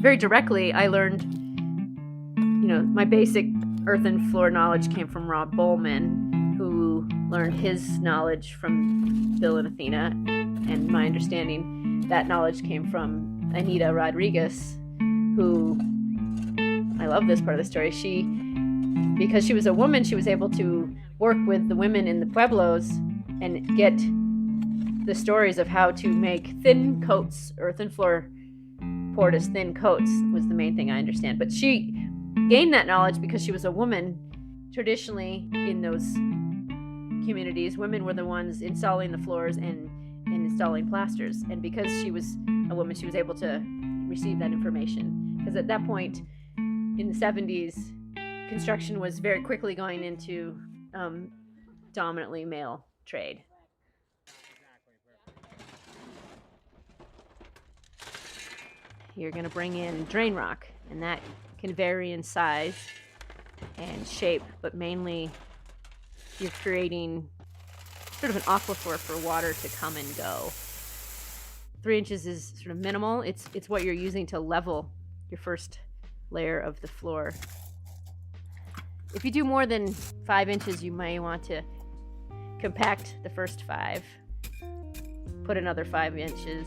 very directly, I learned, my basic earth and floor knowledge came from Rob Bowman, who learned his knowledge from Bill and Athena, and my understanding, that knowledge came from Anita Rodriguez, who, I love this part of the story, because she was a woman, she was able to work with the women in the pueblos and get the stories of how to make thin coats, earth and floor poured as thin coats was the main thing I understand. But she gained that knowledge because she was a woman. Traditionally, in those communities, women were the ones installing the floors and installing plasters. And because she was a woman, she was able to receive that information. Because at that point, in the 70s, construction was very quickly going into dominantly male trade. You're going to bring in drain rock, and that can vary in size and shape, but mainly you're creating sort of an aquifer for water to come and go. 3 inches is sort of minimal. It's what you're using to level your first layer of the floor. If you do more than 5 inches, you may want to compact the first 5, put another 5 inches,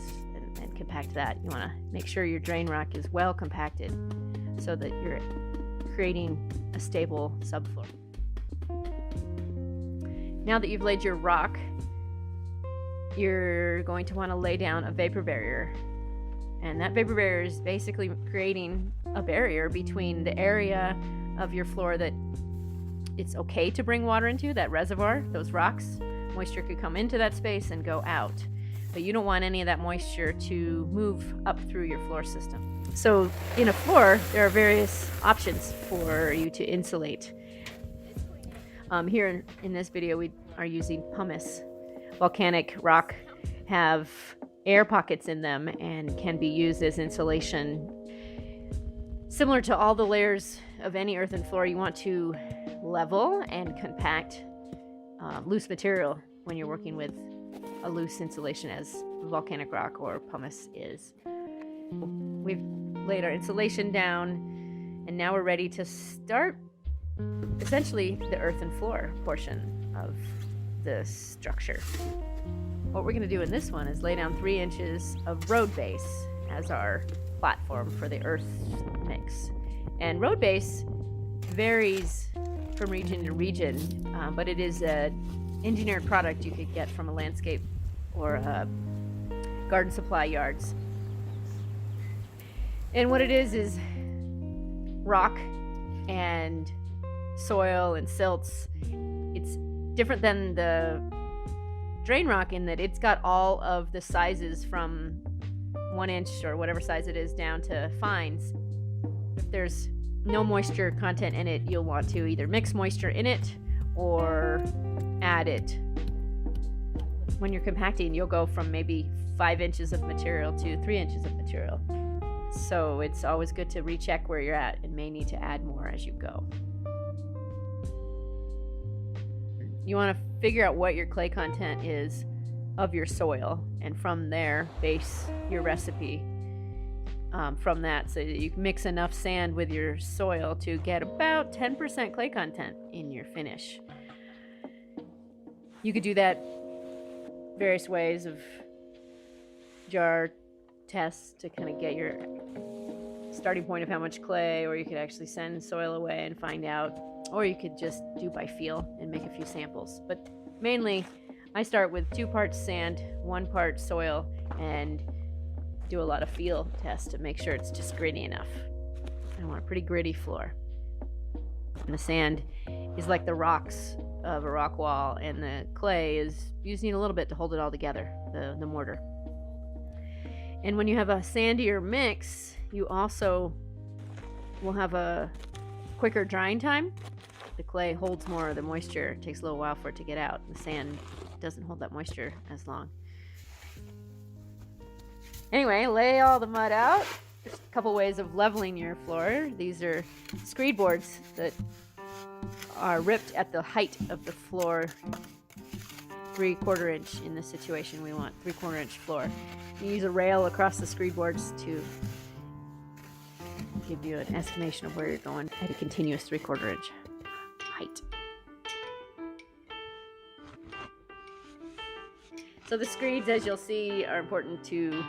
and compact that. You want to make sure your drain rock is well compacted so that you're creating a stable subfloor. Now that you've laid your rock, you're going to want to lay down a vapor barrier. And that vapor barrier is basically creating a barrier between the area of your floor that it's okay to bring water into, that reservoir, those rocks. Moisture could come into that space and go out. But you don't want any of that moisture to move up through your floor system. So in a floor, there are various options for you to insulate. Here in this video, we are using pumice. Volcanic rock have air pockets in them and can be used as insulation. Similar to all the layers of any earthen floor, you want to level and compact loose material when you're working with a loose insulation, as volcanic rock or pumice is. We've laid our insulation down, and now we're ready to start essentially the earthen floor portion of the structure. What we're going to do in this one is lay down 3 inches of road base as our platform for the earth mix. And road base varies from region to region, but it is an engineered product you could get from a landscape or garden supply yards. And what it is rock and soil and silts. It's different than the drain rock in that it's got all of the sizes from 1 inch or whatever size it is down to fines. If there's no moisture content in it, you'll want to either mix moisture in it or add it. When you're compacting, you'll go from maybe 5 inches of material to 3 inches of material. So it's always good to recheck where you're at and may need to add more as you go. You want to figure out what your clay content is of your soil, and from there base your recipe from that, so that you can mix enough sand with your soil to get about 10% clay content in your finish. You could do that various ways of jar tests to kind of get your starting point of how much clay, or you could actually send soil away and find out, or you could just do by feel and make a few samples. But mainly I start with 2 parts sand, 1 part soil, and do a lot of feel tests to make sure it's just gritty enough. I want a pretty gritty floor. And the sand is like the rocks of a rock wall, and the clay is using a little bit to hold it all together, the mortar. And when you have a sandier mix, you also will have a quicker drying time. The clay holds more of the moisture. It takes a little while for it to get out. The sand doesn't hold that moisture as long. Anyway, lay all the mud out. There's a couple ways of leveling your floor. These are screed boards that are ripped at the height of the floor, 3/4 inch in this situation. We want 3/4 inch floor. You use a rail across the screed boards to give you an estimation of where you're going at a continuous 3/4 inch height. So the screeds, as you'll see, are important to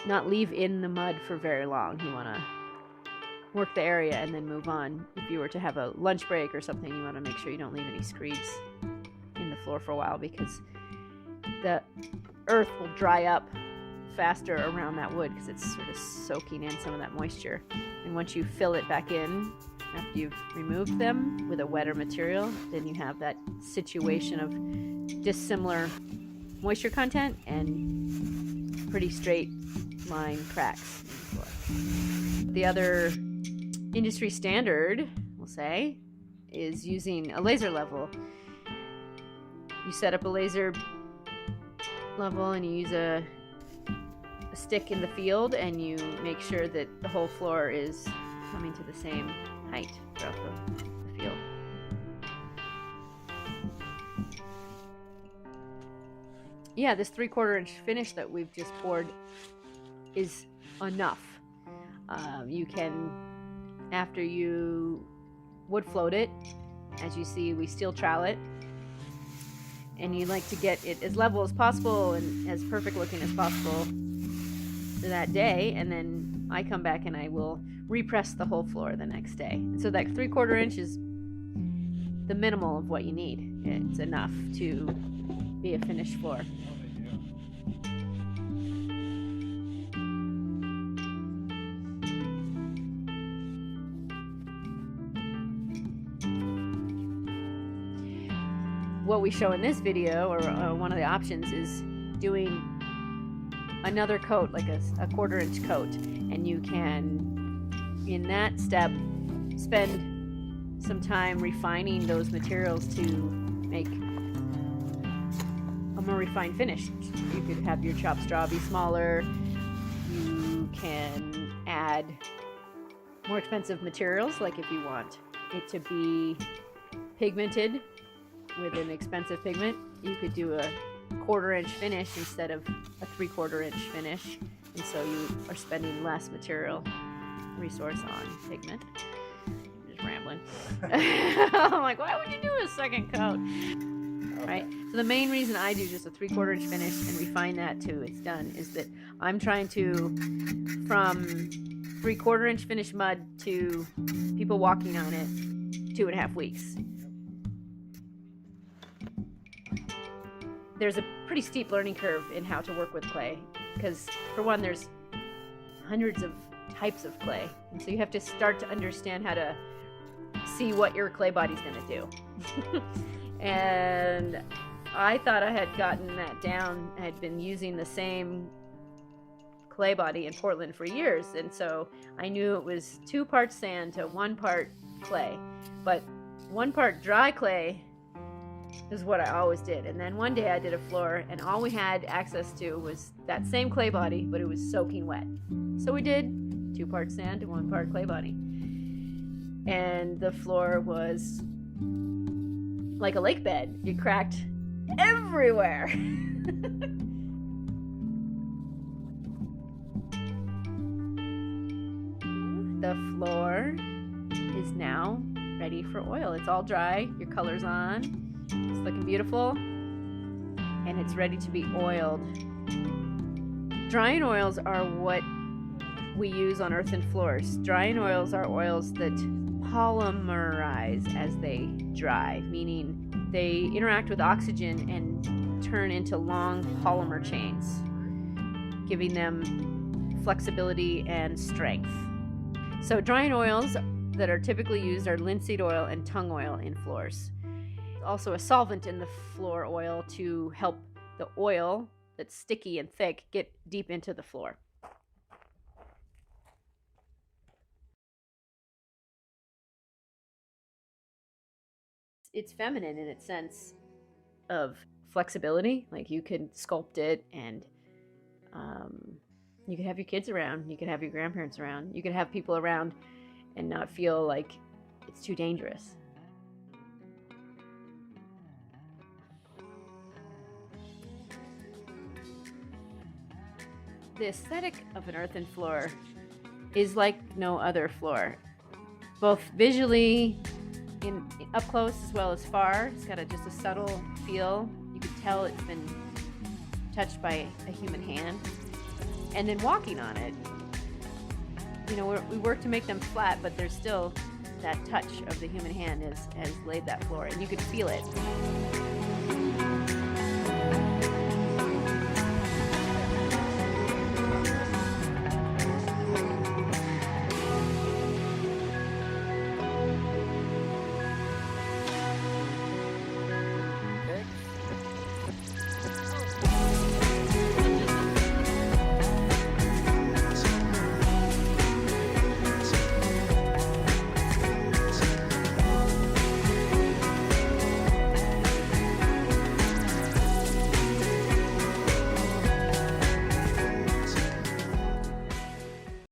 not leave in the mud for very long. You want to work the area and then move on. If you were to have a lunch break or something, you want to make sure you don't leave any screeds in the floor for a while, because the earth will dry up faster around that wood because it's sort of soaking in some of that moisture. And once you fill it back in after you've removed them with a wetter material, then you have that situation of dissimilar moisture content and pretty straight line cracks in the floor. The other industry standard, we'll say, is using a laser level. You set up a laser level and you use a stick in the field, and you make sure that the whole floor is coming to the same height throughout the field. Yeah, this 3/4 inch finish that we've just poured is enough. You can, after you wood float it, as you see, we steel trowel it, and you like to get it as level as possible and as perfect looking as possible for that day, and then I come back and I will repress the whole floor the next day. And so that 3/4 inch is the minimal of what you need. It's enough to be a finished floor. What we show in this video, or one of the options, is doing another coat, like a 1/4 inch coat, and you can, in that step, spend some time refining those materials to make a more refined finish. You could have your chopped straw be smaller. You can add more expensive materials, like if you want it to be pigmented with an expensive pigment, you could do a 1/4 inch finish instead of a 3/4 inch finish, and so you are spending less material resource on pigment. I'm just rambling. I'm like, why would you do a second coat? Right? So the main reason I do just a 3/4 inch finish and refine that to it's done is that I'm trying to, from 3/4 inch finished mud to people walking on it, 2.5 weeks. There's a pretty steep learning curve in how to work with clay, because for one, there's hundreds of types of clay, and so you have to start to understand how to see what your clay body's going to do. And I thought I had gotten that down. I had been using the same clay body in Portland for years, and so I knew it was 2 parts sand to 1 part clay, but 1 part dry clay is what I always did. And then one day I did a floor, and all we had access to was that same clay body, but it was soaking wet. So we did 2 parts sand to 1 part clay body, and the floor was like a lake bed. It cracked everywhere. The floor is now ready for oil. It's all dry, your color's on, it's looking beautiful, and it's ready to be oiled. Drying oils are what we use on earthen floors. Drying oils are oils that polymerize as they dry, meaning they interact with oxygen and turn into long polymer chains, giving them flexibility and strength. So drying oils that are typically used are linseed oil and tung oil in floors. Also a solvent in the floor oil to help the oil that's sticky and thick get deep into the floor. It's feminine in its sense of flexibility. Like, you could sculpt it, and you could have your kids around, you could have your grandparents around, you could have people around and not feel like it's too dangerous. The aesthetic of an earthen floor is like no other floor, both visually, in up close as well as far. It's got just a subtle feel. You can tell it's been touched by a human hand. And then walking on it, you know, we work to make them flat, but there's still that touch of the human hand has laid that floor, and you can feel it.